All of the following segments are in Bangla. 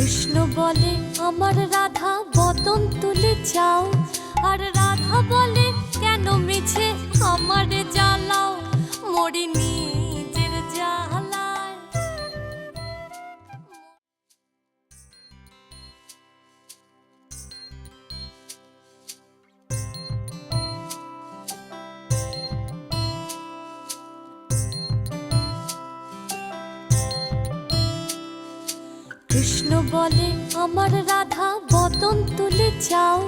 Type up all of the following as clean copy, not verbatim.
কৃষ্ণ বলে আমার রাধা বদন তুলে যাও, আর রাধা বলে কেন মিছে আমারে জ্বালাও, মরি নিজের জ্বালায়। কৃষ্ণ বলে আমার রাধা বদন তুলে যাও,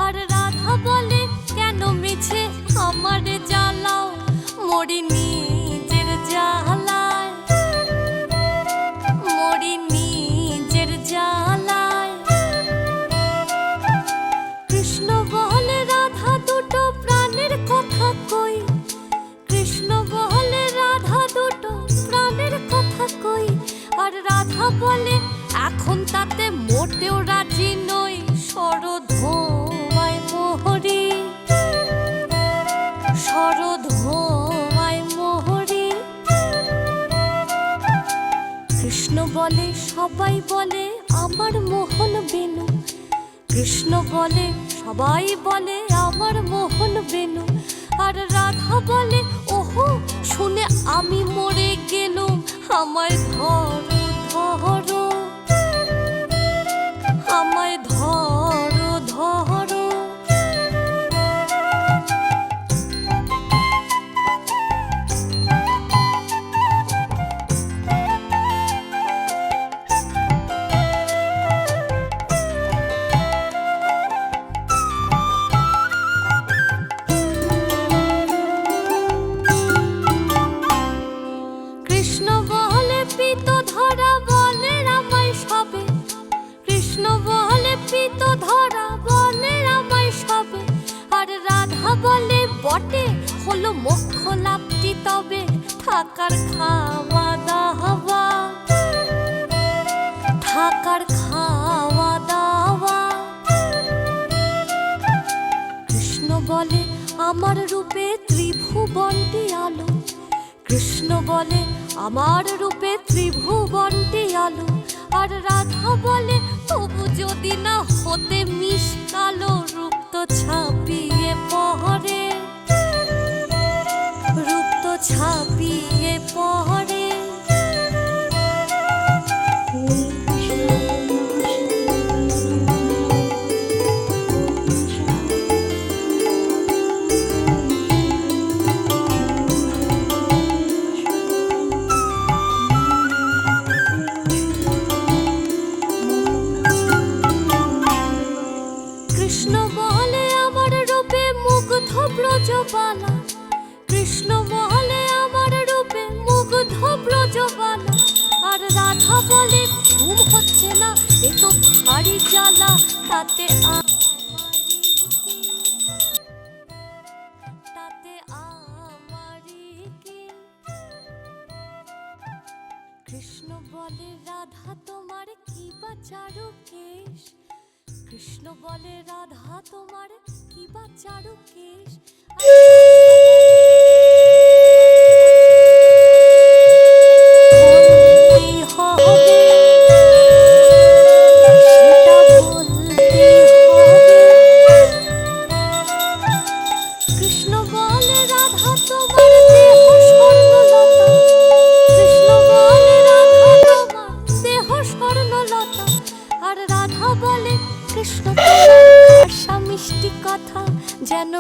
আর রাধা বলে কেন মিছে আমারে জ্বালাও, মরি নিজের জ্বালায়, মরি নিজের জ্বালায়। কৃষ্ণ বলে রাধা দুটো প্রাণের কথা কই, কৃষ্ণ বলে রাধা দুটো প্রাণের কথা কই, আর রাধা বলে এখন তাতে মোটেও রাজি নই, সরধোয়ায় মোহরি, সরধোয়ায় মোহরি। কৃষ্ণ বলে সবাই বলে আমার মোহন বেনু, কৃষ্ণ বলে সবাই বলে আমার মোহন বেনু, আর রাধা বলে ওহো শুনে আমি মরে গেলুম, আমায় ধরো ধরো, আমায় ধরো ধরো। কৃষ্ণ বলে পিত ধরা বলে আমায় সবে, কৃষ্ণ বলে পিত ধরা বলে আমায় সবে, আর রাধা বলে বটে হলো মোক্ষ লাভটি তবে, থাকার খাওয়া দাওয়া, থাকার খাওয়া দাওয়া। কৃষ্ণ বলে আমার রূপে ত্রিভুবনটি আলো, কৃষ্ণ বলে আমার রূপে ত্রিভুবনটি আলো, আর রাধা বলে তবু যদি না হতে মিশকালো, রূপ তো ছাপিয়ে পড়ে, রূপ তো ছাপিয়ে পড়ে। কৃষ্ণ বলে আমার রূপে মুগ্ধ ব্রজবালা, কৃষ্ণ বলে আমার রূপে মুগ্ধ ব্রজবালা, আর রাধা বলে ঘুম হচ্ছে না এ তো ভারী জ্বালা, তাতে তাতে আমারি কি। কৃষ্ণ বলে রাধা তোমার কি বা চারু কেশ, কৃষ্ণ বলে রাধা তোমার কি বা চারু কেশ, কৃষ্ণ বলে রাধা তোমার দেহ স্বর্ণলতা, কৃষ্ণ বলে রাধা তোমার দেহ স্বর্ণলতা, আর রাধা বলে কৃষ্ণ তোমার ভাষা মিষ্টি কথা যেন